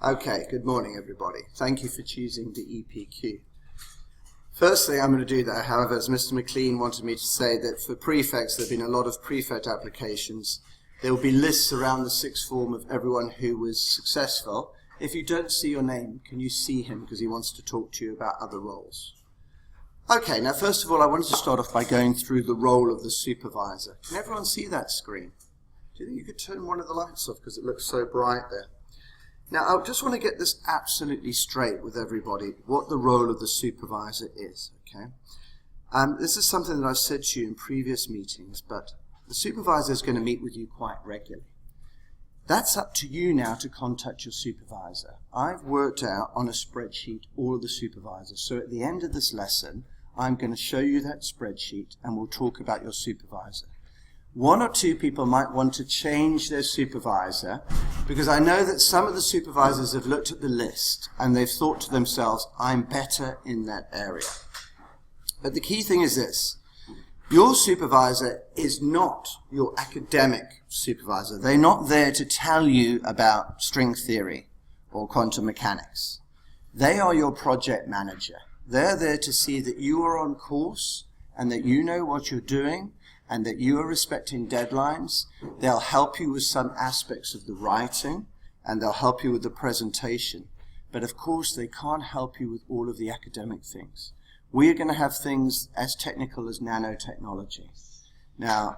Okay, good morning everybody. Thank you for choosing the EPQ. Firstly, I'm going to do that, however, as Mr. McLean wanted me to say that for prefects, there have been a lot of prefect applications. There will be lists around the sixth form of everyone who was successful. If you don't see your name, can you see him because he wants to talk to you about other roles? Okay, now first of all, I wanted to start off by going through the role of the supervisor. Can everyone see that screen? Do you think you could turn one of the lights off because it looks so bright there? Now, I just want to get this absolutely straight with everybody, what the role of the supervisor is, okay? This is something that I've said to you in previous meetings, but the supervisor is going to meet with you quite regularly. That's up to you now to contact your supervisor. I've worked out on a spreadsheet all of the supervisors, so at the end of this lesson, I'm going to show you that spreadsheet and we'll talk about your supervisor. One or two people might want to change their supervisor because I know that some of the supervisors have looked at the list and they've thought to themselves, I'm better in that area. But the key thing is this. Your supervisor is not your academic supervisor. They're not there to tell you about string theory or quantum mechanics. They are your project manager. They're there to see that you are on course and that you know what you're doing and that you are respecting deadlines. They'll help you with some aspects of the writing and they'll help you with the presentation. But of course, they can't help you with all of the academic things. We are going to have things as technical as nanotechnology. Now,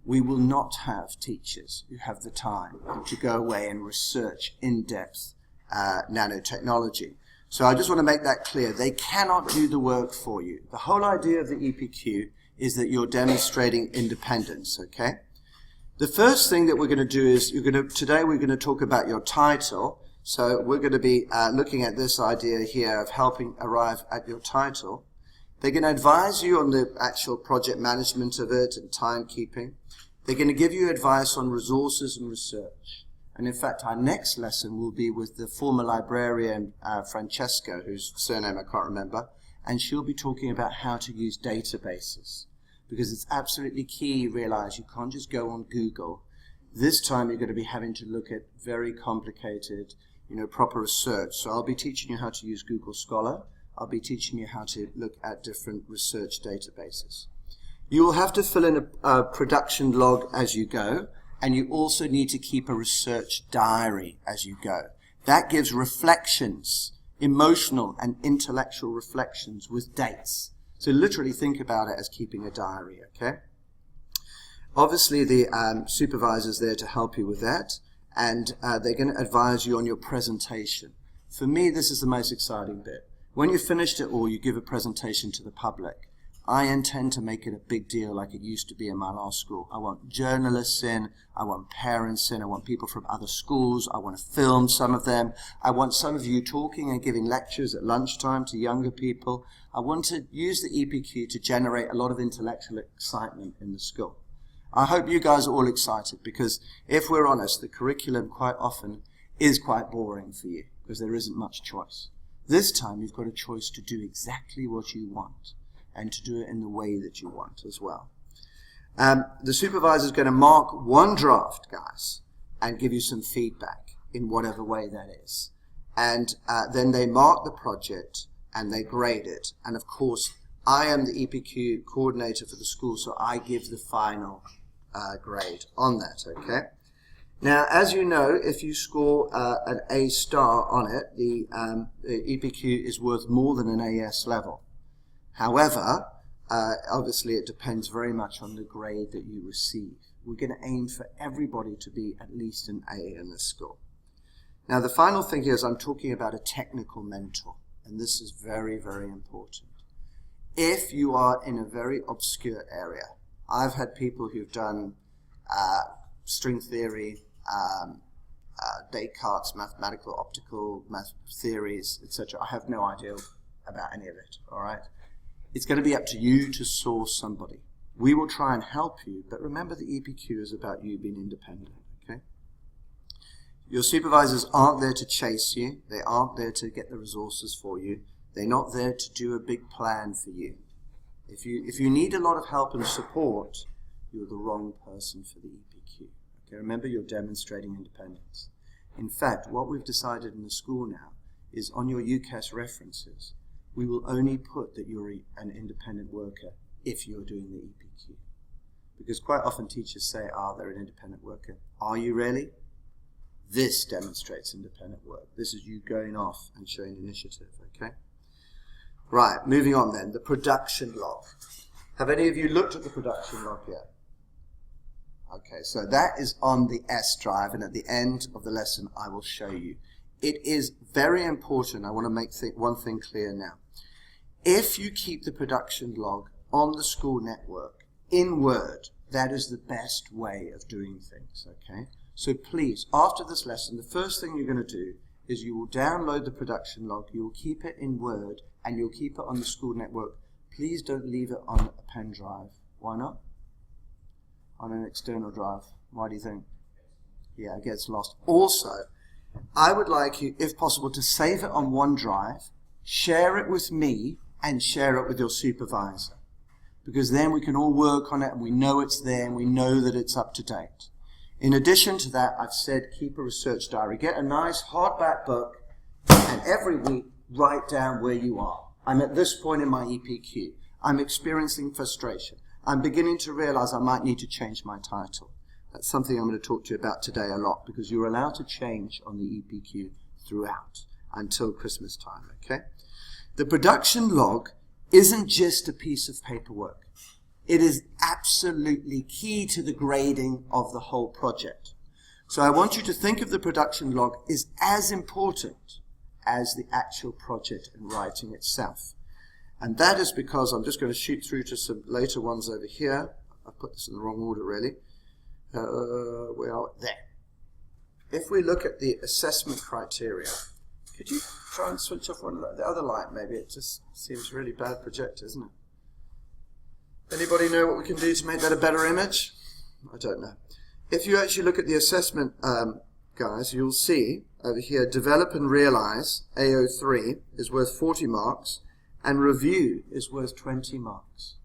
we will not have teachers who have the time to go away and research in-depth nanotechnology. So I just want to make that clear. They cannot do the work for you. The whole idea of the EPQ is that you're demonstrating independence, okay? The first thing that we're going to do is, today we're going to talk about your title. So we're going to be looking at this idea here of helping arrive at your title. They're going to advise you on the actual project management of it and timekeeping. They're going to give you advice on resources and research. And in fact, our next lesson will be with the former librarian, Francesca, whose surname I can't remember, and she'll be talking about how to use databases. Because it's absolutely key, you realize you can't just go on Google. This time you're going to be having to look at very complicated, proper research. So I'll be teaching you how to use Google Scholar. I'll be teaching you how to look at different research databases. You will have to fill in a production log as you go, and you also need to keep a research diary as you go. That gives reflections, emotional and intellectual reflections with dates. So literally think about it as keeping a diary, okay? Obviously, the supervisor's there to help you with that, and they're going to advise you on your presentation. For me, this is the most exciting bit. When you've finished it all, you give a presentation to the public. I intend to make it a big deal like it used to be in my last school. I want journalists in, I want parents in, I want people from other schools, I want to film some of them. I want some of you talking and giving lectures at lunchtime to younger people. I want to use the EPQ to generate a lot of intellectual excitement in the school. I hope you guys are all excited because if we're honest, the curriculum quite often is quite boring for you because there isn't much choice. This time you've got a choice to do exactly what you want and to do it in the way that you want as well. The supervisor is going to mark one draft, guys, and give you some feedback in whatever way that is. And then they mark the project and they grade it. And of course, I am the EPQ coordinator for the school, so I give the final grade on that, okay? Now, as you know, if you score an A star on it, the EPQ is worth more than an AS level. However, obviously it depends very much on the grade that you receive. We're going to aim for everybody to be at least an A in this school. Now, the final thing here is I'm talking about a technical mentor, and this is very, very important. If you are in a very obscure area, I've had people who've done string theory, Descartes, mathematical, optical math theories, etc. I have no idea about any of it, all right? It's going to be up to you to source somebody. We will try and help you, but remember the EPQ is about you being independent, okay? Your supervisors aren't there to chase you. They aren't there to get the resources for you. They're not there to do a big plan for you. If you need a lot of help and support, you're the wrong person for the EPQ. Okay, remember you're demonstrating independence. In fact, what we've decided in the school now is on your UCAS references, we will only put that you're an independent worker if you're doing the EPQ. Because quite often teachers say, they're an independent worker. Are you really? This demonstrates independent work. This is you going off and showing initiative, okay? Right, moving on then, the production log. Have any of you looked at the production log yet? Okay, so that is on the S drive, and at the end of the lesson I will show you. It is very important. I want to make one thing clear now. If you keep the production log on the school network in Word, that is the best way of doing things, okay? So please, after this lesson, the first thing you're going to do is you will download the production log, you will keep it in Word, and you'll keep it on the school network. Please don't leave it on a pen drive. Why not? On an external drive. Why do you think? Yeah, it gets lost. Also, I would like you, if possible, to save it on OneDrive, share it with me, and share it with your supervisor. Because then we can all work on it, and we know it's there, and we know that it's up to date. In addition to that, I've said keep a research diary. Get a nice hardback book, and every week write down where you are. I'm at this point in my EPQ. I'm experiencing frustration. I'm beginning to realize I might need to change my title. That's something I'm going to talk to you about today a lot, because you're allowed to change on the EPQ throughout until Christmas time, okay? The production log isn't just a piece of paperwork. It is absolutely key to the grading of the whole project. So I want you to think of the production log as important as the actual project and writing itself. And that is because I'm just going to shoot through to some later ones over here. I've put this in the wrong order, really. Where are we? There. If we look at the assessment criteria, could you try and switch off the other light, maybe? It just seems really bad projector, isn't it? Anybody know what we can do to make that a better image? I don't know. If you actually look at the assessment, guys, you'll see over here, develop and realize, AO3, is worth 40 marks. And review is worth 20 marks.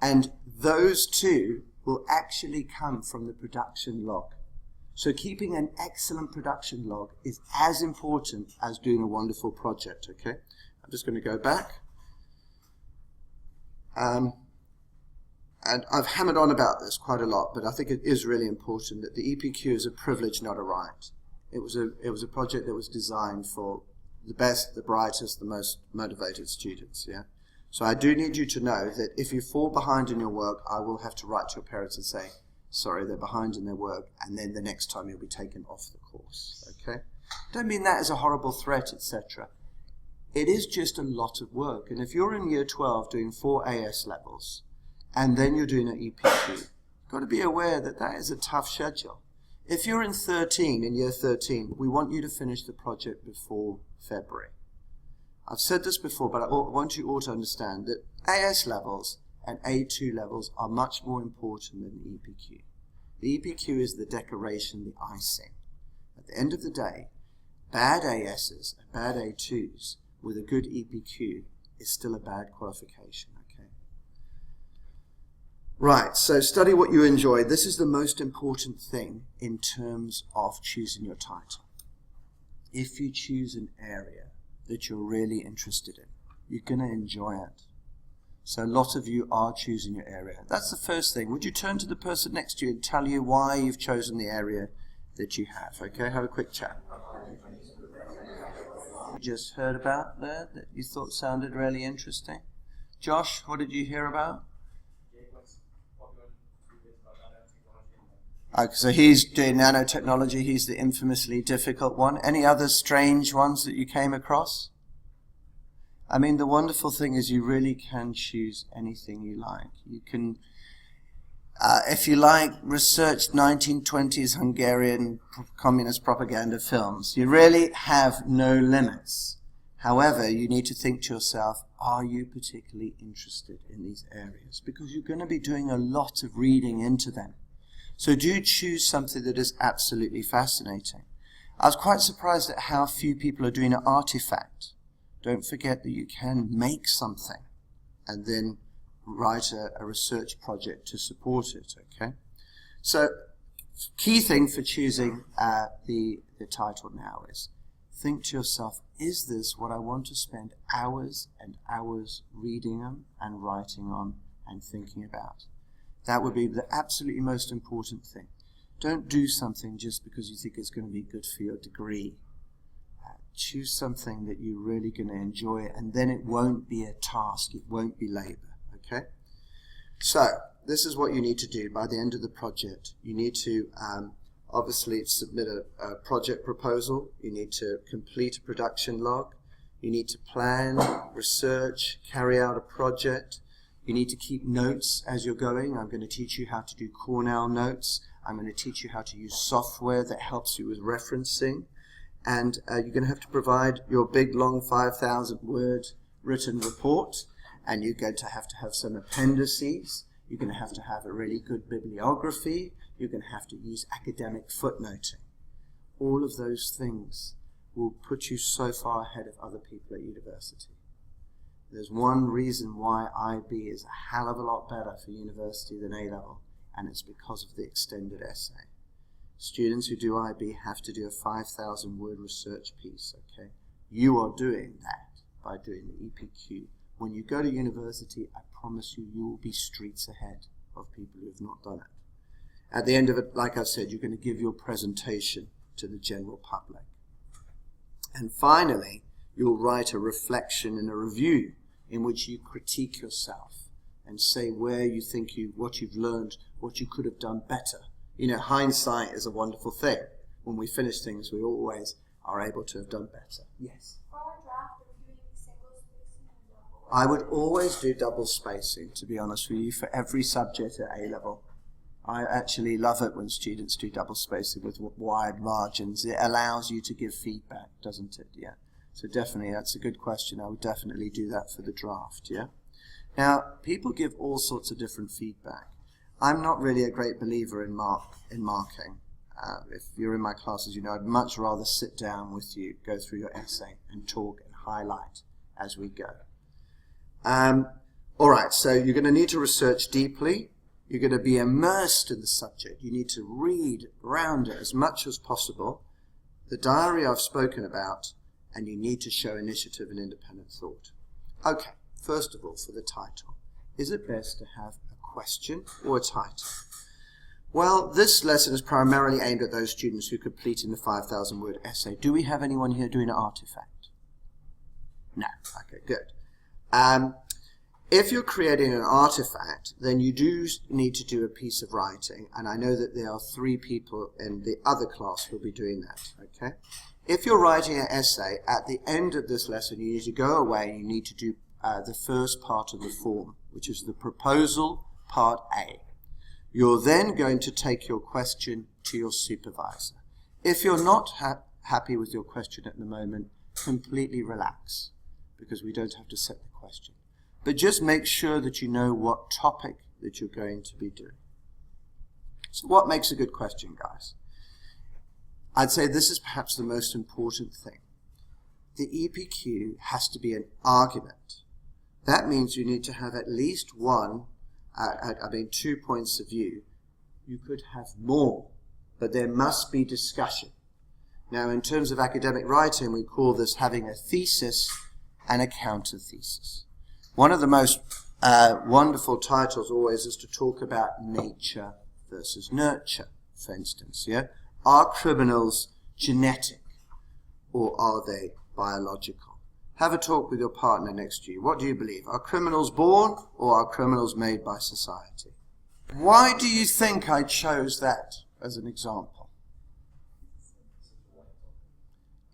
And those two will actually come from the production log. So keeping an excellent production log is as important as doing a wonderful project, okay? I'm just going to go back. And I've hammered on about this quite a lot, but I think it is really important that the EPQ is a privilege, not a right. It was a project that was designed for the best, the brightest, the most motivated students, yeah? So I do need you to know that if you fall behind in your work, I will have to write to your parents and say, sorry, they're behind in their work, and then the next time you'll be taken off the course, okay? Don't mean that as a horrible threat, etc. It is just a lot of work, and if you're in year 12 doing 4 AS levels, and then you're doing an EPQ, you've got to be aware that that is a tough schedule. If you're in year 13, we want you to finish the project before February. I've said this before, but I want you all to understand that AS levels and A2 levels are much more important than the EPQ. The EPQ is the decoration, the icing. At the end of the day, bad ASs and bad A2s with a good EPQ is still a bad qualification, okay? Right, so study what you enjoy. This is the most important thing in terms of choosing your title. If you choose an area that you're really interested in, you're going to enjoy it. So a lot of you are choosing your area. That's the first thing. Would you turn to the person next to you and tell you why you've chosen the area that you have? Okay, have a quick chat. You just heard about there that you thought sounded really interesting. Josh, what did you hear about? Okay, so he's doing nanotechnology. He's the infamously difficult one. Any other strange ones that you came across? I mean, the wonderful thing is you really can choose anything you like. You can, if you like, research 1920s Hungarian communist propaganda films. You really have no limits. However, you need to think to yourself, are you particularly interested in these areas? Because you're going to be doing a lot of reading into them. So do choose something that is absolutely fascinating. I was quite surprised at how few people are doing an artifact. Don't forget that you can make something and then write a research project to support it, okay? So key thing for choosing the the title now is, think to yourself, is this what I want to spend hours and hours reading on and writing on and thinking about? That would be the absolutely most important thing. Don't do something just because you think it's going to be good for your degree. Choose something that you're really going to enjoy, and then it won't be a task, it won't be labor, okay? So, this is what you need to do by the end of the project. You need to obviously submit a project proposal, you need to complete a production log, you need to plan, research, carry out a project, you need to keep notes as you're going. I'm going to teach you how to do Cornell notes, I'm going to teach you how to use software that helps you with referencing, and you're going to have to provide your big long 5,000 word written report, and you're going to have some appendices, you're going to have a really good bibliography, you're going to have to use academic footnoting. All of those things will put you so far ahead of other people at university. There's one reason why IB is a hell of a lot better for university than A-level, and it's because of the extended essay. Students who do IB have to do a 5,000 word research piece, okay? You are doing that by doing the EPQ. When you go to university, I promise you, you will be streets ahead of people who have not done it. At the end of it, like I said, you're going to give your presentation to the general public. And finally, you'll write a reflection and a review in which you critique yourself and say where you think what you've learned, what you could have done better. You know, hindsight is a wonderful thing. When we finish things, we always are able to have done better. Yes? I would always do double spacing, to be honest with you, for every subject at A-level. I actually love it when students do double spacing with wide margins. It allows you to give feedback, doesn't it? Yeah. So definitely, that's a good question. I would definitely do that for the draft, yeah? Now, people give all sorts of different feedback. I'm not really a great believer in marking. If you're in my classes, you know, I'd much rather sit down with you, go through your essay, and talk and highlight as we go. All right, so you're going to need to research deeply. You're going to be immersed in the subject. You need to read around it as much as possible. The diary I've spoken about, and you need to show initiative and independent thought. Okay, first of all, for the title, is it best to have a question or a title? Well, this lesson is primarily aimed at those students who complete in the 5,000 word essay. Do we have anyone here doing an artifact? No. Okay, good. If you're creating an artifact, then you do need to do a piece of writing, and I know that there are 3 people in the other class who will be doing that, okay? If you're writing an essay, at the end of this lesson, you need to go away and you need to do the first part of the form, which is the proposal, part A. You're then going to take your question to your supervisor. If you're not happy with your question at the moment, completely relax, because we don't have to set the question. But just make sure that you know what topic that you're going to be doing. So what makes a good question, guys? I'd say this is perhaps the most important thing. The EPQ has to be an argument. That means you need to have at least 2 points of view. You could have more, but there must be discussion. Now, in terms of academic writing, we call this having a thesis and a counter-thesis. One of the most wonderful titles always is to talk about nature versus nurture, for instance. Yeah? Are criminals genetic or are they biological? Have a talk with your partner next to you. What do you believe? Are criminals born or are criminals made by society? Why do you think I chose that as an example?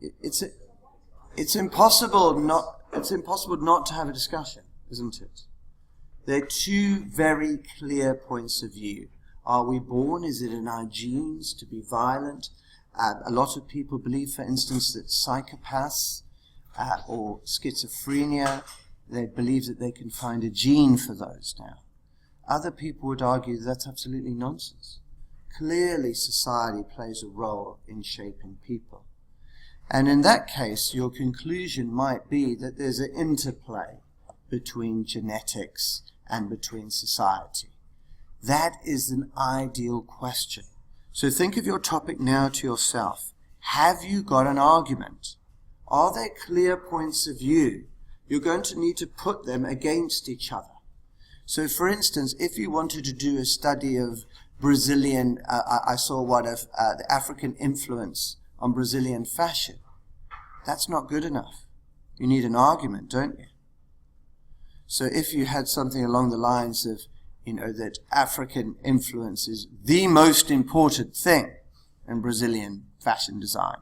It's impossible not to have a discussion, isn't it? There are 2 very clear points of view. Are we born? Is it in our genes to be violent? A lot of people believe, for instance, that psychopaths or schizophrenia, they believe that they can find a gene for those now. Other people would argue that's absolutely nonsense. Clearly, society plays a role in shaping people. And in that case, your conclusion might be that there's an interplay between genetics and between society. That is an ideal question. So think of your topic now to yourself. Have you got an argument? Are there clear points of view? You're going to need to put them against each other. So, for instance, if you wanted to do a study of Brazilian, I saw one of the African influence on Brazilian fashion, that's not good enough. You need an argument, don't you? So if you had something along the lines of, that African influence is the most important thing in Brazilian fashion design,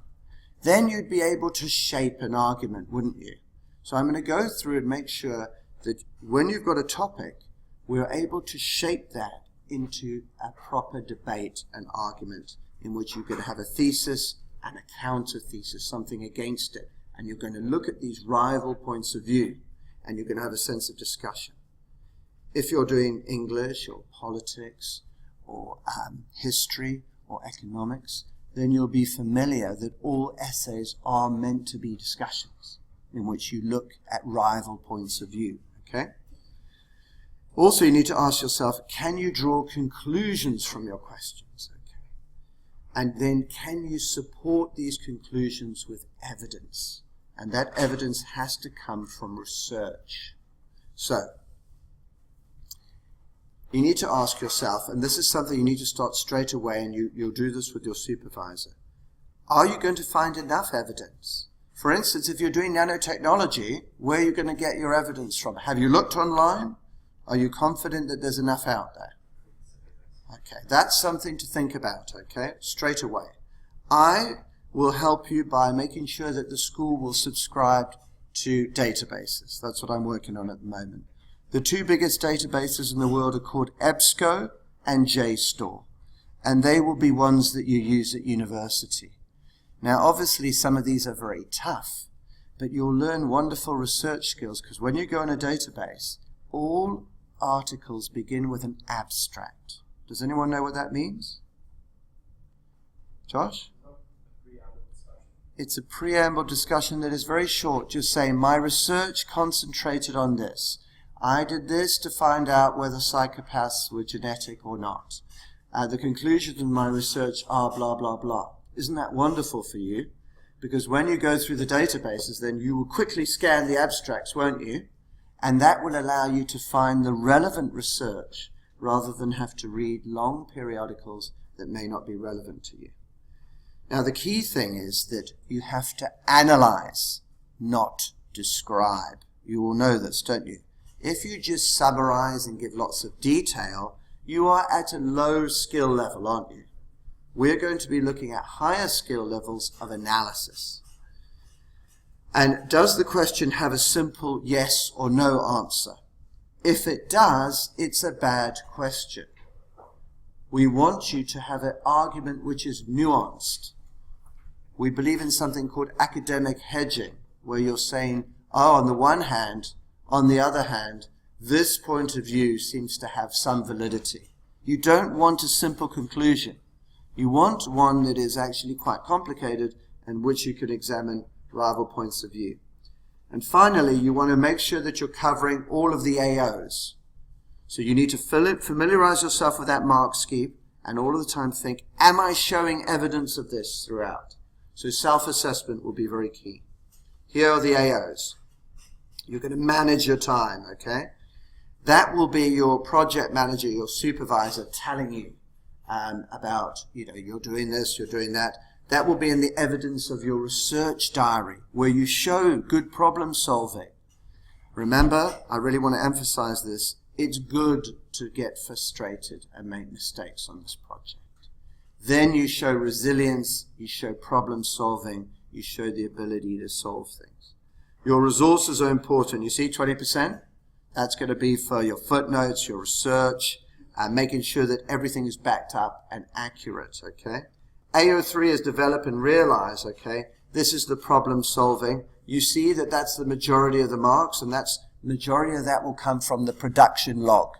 then you'd be able to shape an argument, wouldn't you? So I'm going to go through and make sure that when you've got a topic, we're able to shape that into a proper debate and argument in which you're going to have a thesis and a counter-thesis, something against it. And you're going to look at these rival points of view and you're going to have a sense of discussion. If you're doing English or politics or history or economics, then you'll be familiar that all essays are meant to be discussions in which you look at rival points of view. Okay? Also, you need to ask yourself, can you draw conclusions from your questions? Okay. And then, can you support these conclusions with evidence? And that evidence has to come from research. So, you need to ask yourself, and this is something you need to start straight away, and you'll do this with your supervisor. Are you going to find enough evidence? For instance, if you're doing nanotechnology, where are you going to get your evidence from? Have you looked online? Are you confident that there's enough out there? Okay, that's something to think about, okay, straight away. I will help you by making sure that the school will subscribe to databases. That's what I'm working on at the moment. The two biggest databases in the world are called EBSCO and JSTOR, and they will be ones that you use at university. Now, obviously, some of these are very tough, but you'll learn wonderful research skills because when you go in a database, all articles begin with an abstract. Does anyone know what that means? Josh? It's a preamble discussion that is very short, just saying, my research concentrated on this. I did this to find out whether psychopaths were genetic or not. The conclusions of my research are blah, blah, blah. Isn't that wonderful for you? Because when you go through the databases, then you will quickly scan the abstracts, won't you? And that will allow you to find the relevant research rather than have to read long periodicals that may not be relevant to you. Now, the key thing is that you have to analyze, not describe. You all know this, don't you? If you just summarize and give lots of detail, you are at a low skill level, aren't you? We're going to be looking at higher skill levels of analysis. And does the question have a simple yes or no answer? If it does, it's a bad question. We want you to have an argument which is nuanced. We believe in something called academic hedging, where you're saying, oh, on the one hand, on the other hand, this point of view seems to have some validity. You don't want a simple conclusion. You want one that is actually quite complicated and which you can examine rival points of view. And finally, you want to make sure that you're covering all of the AOs. So you need to familiarize yourself with that mark scheme and all of the time think, am I showing evidence of this throughout? So self-assessment will be very key. Here are the AOs. You're going to manage your time, okay? That will be your project manager, your supervisor telling you about, you're doing this, you're doing that. That will be in the evidence of your research diary, where you show good problem solving. Remember, I really want to emphasize this, it's good to get frustrated and make mistakes on this project. Then you show resilience, you show problem solving, you show the ability to solve things. Your resources are important. You see 20%? That's going to be for your footnotes, your research, making sure that everything is backed up and accurate, okay? AO3 is develop and realize, okay? This is the problem solving. You see that that's the majority of the marks, and that's majority of that will come from the production log.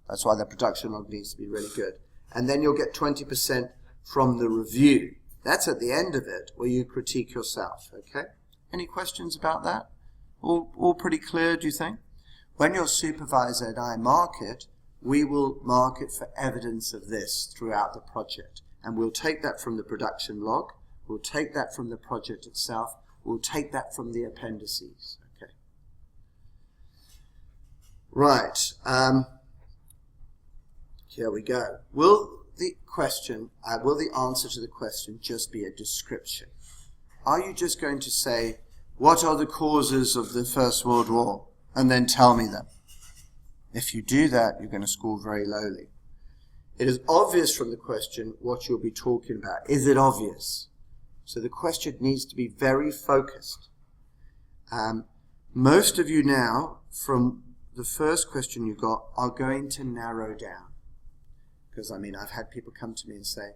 That's why the production log needs to be really good. And then you'll get 20% from the review. That's at the end of it, where you critique yourself, okay? Any questions about that? All pretty clear, do you think? When your supervisor and I mark it, we will mark it for evidence of this throughout the project. And we'll take that from the production log, We'll take that from the project itself. We'll take that from the appendices. Okay. Right. Here we go. Will the answer to the question just be a description? Are you just going to say, what are the causes of the First World War? And then tell me them. If you do that, you're going to score very lowly. It is obvious from the question what you'll be talking about. Is it obvious? So the question needs to be very focused. Most of you now, from the first question you got, are going to narrow down. Because, I mean, I've had people come to me and say,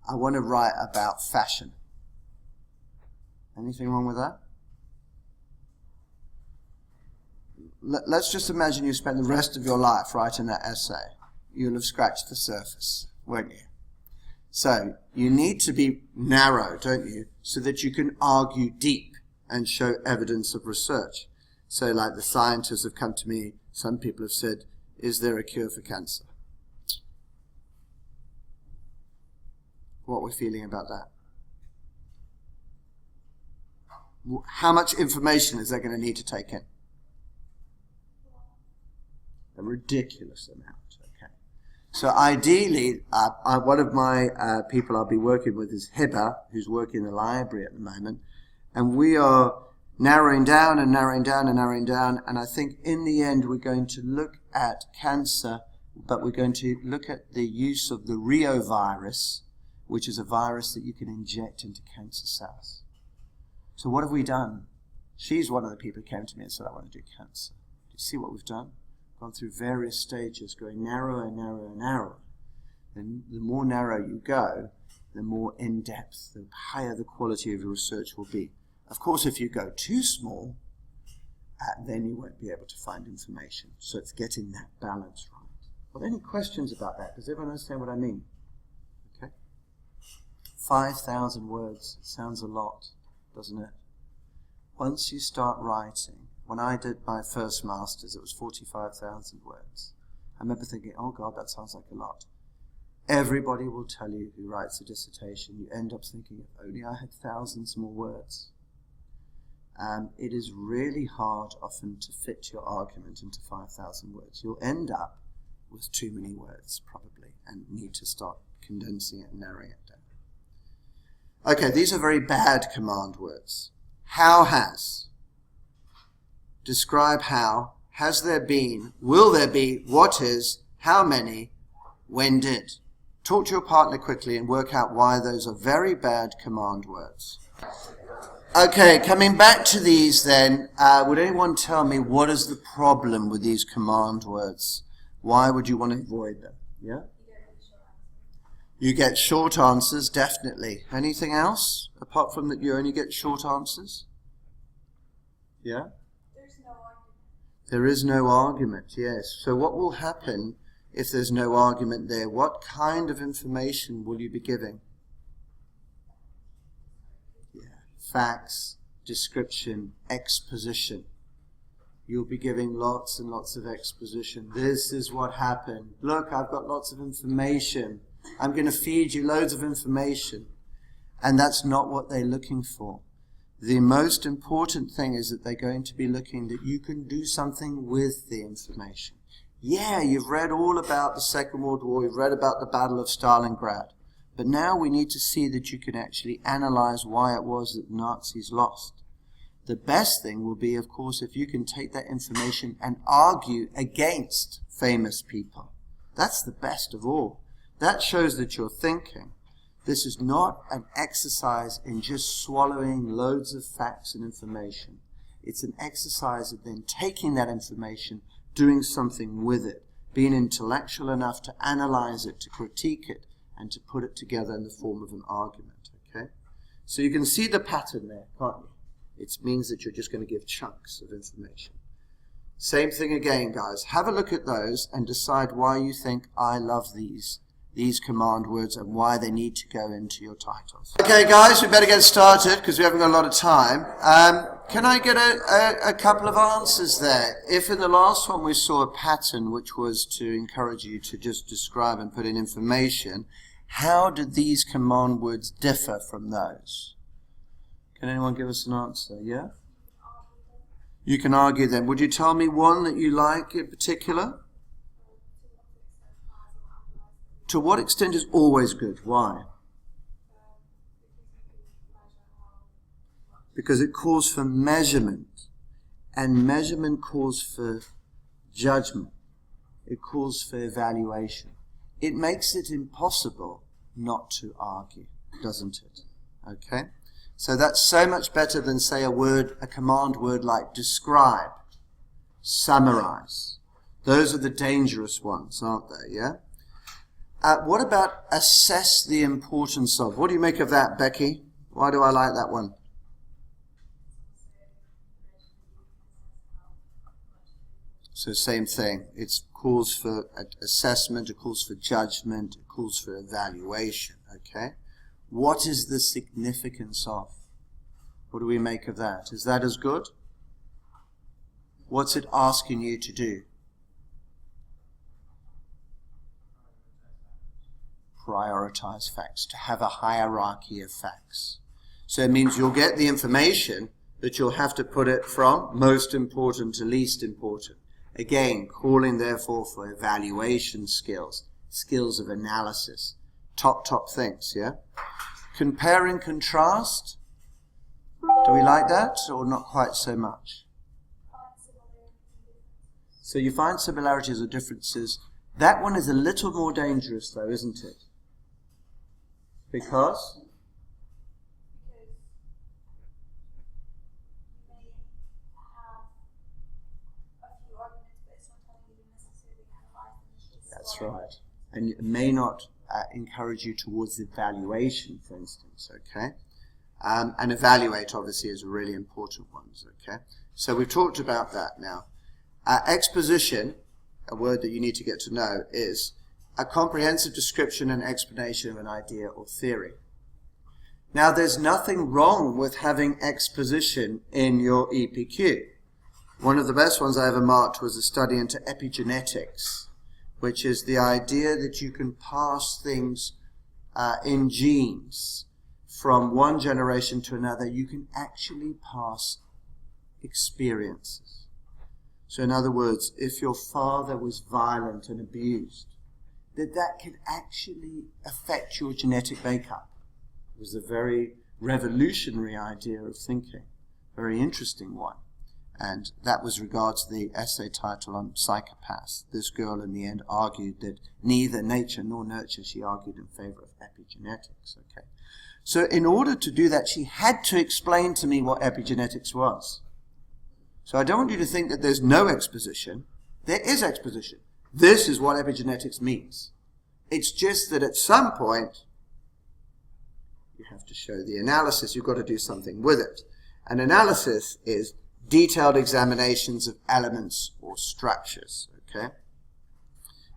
I want to write about fashion. Anything wrong with that? Let's just imagine you spent the rest of your life writing that essay. You'll have scratched the surface, won't you? So, you need to be narrow, don't you, so that you can argue deep and show evidence of research. So, like the scientists have come to me, some people have said, is there a cure for cancer? What we're feeling about that? How much information is that going to need to take in? A ridiculous amount. Okay. So ideally, one of my people I'll be working with is Hibba, who's working in the library at the moment, and we are narrowing down and narrowing down and narrowing down, and I think in the end we're going to look at cancer, but we're going to look at the use of the reovirus, which is a virus that you can inject into cancer cells. So what have we done? She's one of the people who came to me and said, I want to do cancer. Do you see what we've done? Gone through various stages, going narrower and narrower and narrower. Then the more narrow you go, the more in-depth, the higher the quality of your research will be. Of course, if you go too small, then you won't be able to find information. So it's getting that balance right. Are there any questions about that? Does everyone understand what I mean? Okay. 5,000 words sounds a lot, doesn't it? Once you start writing, when I did my first master's, it was 45,000 words. I remember thinking, oh God, that sounds like a lot. Everybody will tell you who writes a dissertation, you end up thinking, if only I had thousands more words. It is really hard often to fit your argument into 5,000 words. You'll end up with too many words, probably, and need to start condensing it and narrowing it down. Okay, these are very bad command words. How has. Describe how. Has there been? Will there be? What is? How many? When did? Talk to your partner quickly and work out why those are very bad command words. Okay, coming back to these then, would anyone tell me what is the problem with these command words? Why would you want to avoid them? Yeah? You get short answers, definitely. Anything else? Apart from that you only get short answers? Yeah? There is no argument, yes. So what will happen if there's no argument there? What kind of information will you be giving? Yeah. Facts, description, exposition. You'll be giving lots and lots of exposition. This is what happened. Look, I've got lots of information. I'm going to feed you loads of information. And that's not what they're looking for. The most important thing is that they're going to be looking that you can do something with the information. Yeah, you've read all about the Second World War, you've read about the Battle of Stalingrad, but now we need to see that you can actually analyze why it was that the Nazis lost. The best thing will be, of course, if you can take that information and argue against famous people. That's the best of all. That shows that you're thinking. This is not an exercise in just swallowing loads of facts and information. It's an exercise of then taking that information, doing something with it, being intellectual enough to analyze it, to critique it, and to put it together in the form of an argument. Okay? So you can see the pattern there, can't you? It means that you're just going to give chunks of information. Same thing again, guys. Have a look at those and decide why you think I love these command words and why they need to go into your titles. Okay, guys, we better get started because we haven't got a lot of time. Can I get a couple of answers there? If in the last one we saw a pattern which was to encourage you to just describe and put in information, how did these command words differ from those? Can anyone give us an answer? Yeah? You can argue them. Would you tell me one that you like in particular? To what extent is always good? Why? Because it calls for measurement, and measurement calls for judgment. It calls for evaluation. It makes it impossible not to argue, doesn't it? Okay? So that's so much better than, say, a command word like describe, summarize. Those are the dangerous ones, aren't they? Yeah? What about assess the importance of? What do you make of that, Becky? Why do I like that one? So same thing. It calls for assessment, it calls for judgment, it calls for evaluation. Okay? What is the significance of? What do we make of that? Is that as good? What's it asking you to do? Prioritize facts, to have a hierarchy of facts. So it means you'll get the information, but you'll have to put it from most important to least important. Again, calling therefore for evaluation skills, skills of analysis, top things, yeah? Compare and contrast. Do we like that or not quite so much? So you find similarities or differences. That one is a little more dangerous though, isn't it? Because? That's right. And it may not encourage you towards evaluation, for instance, okay? And evaluate, obviously, is a really important one, okay? So we've talked about that now. Exposition, a word that you need to get to know, is a comprehensive description and explanation of an idea or theory. Now, there's nothing wrong with having exposition in your EPQ. One of the best ones I ever marked was a study into epigenetics, which is the idea that you can pass things in genes from one generation to another. You can actually pass experiences. So in other words, if your father was violent and abused, that can actually affect your genetic makeup. It was a very revolutionary idea of thinking, very interesting one. And that was regards to the essay title on psychopaths. This girl in the end argued that neither nature nor nurture, she argued in favor of epigenetics. Okay. So in order to do that, she had to explain to me what epigenetics was. So I don't want you to think that there's no exposition. There is exposition. This is what epigenetics means. It's just that at some point, you have to show the analysis. You've got to do something with it. An analysis is detailed examinations of elements or structures, okay?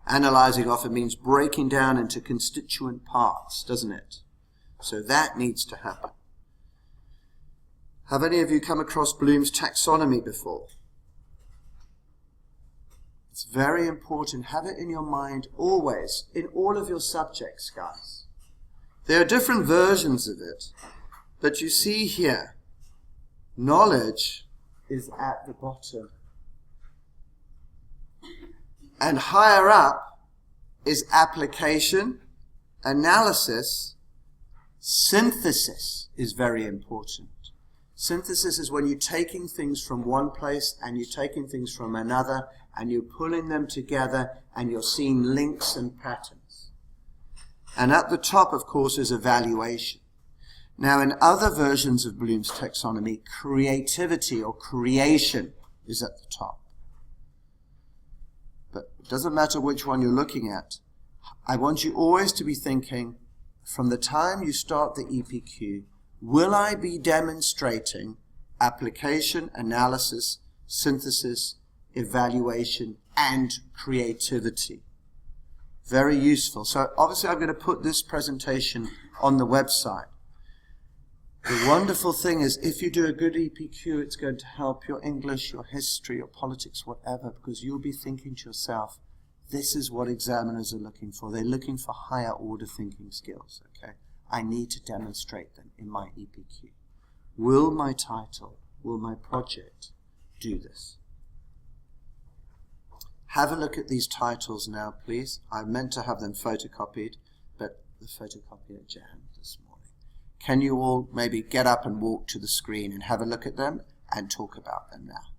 Analyzing often means breaking down into constituent parts, doesn't it? So that needs to happen. Have any of you come across Bloom's taxonomy before? It's very important. Have it in your mind always, in all of your subjects, guys. There are different versions of it, but you see here, knowledge is at the bottom. And higher up is application, analysis, synthesis is very important. Synthesis is when you're taking things from one place and you're taking things from another and you're pulling them together and you're seeing links and patterns. And at the top, of course, is evaluation. Now, in other versions of Bloom's taxonomy, creativity or creation is at the top. But it doesn't matter which one you're looking at. I want you always to be thinking, from the time you start the EPQ, will I be demonstrating application, analysis, synthesis, evaluation, and creativity? Very useful. So obviously I'm going to put this presentation on the website. The wonderful thing is if you do a good EPQ, it's going to help your English, your history, your politics, whatever, because you'll be thinking to yourself, this is what examiners are looking for. They're looking for higher order thinking skills, okay? I need to demonstrate them in my EPQ. Will my title, will my project do this? Have a look at these titles now, please. I meant to have them photocopied, but the photocopier jammed this morning. Can you all maybe get up and walk to the screen and have a look at them and talk about them now?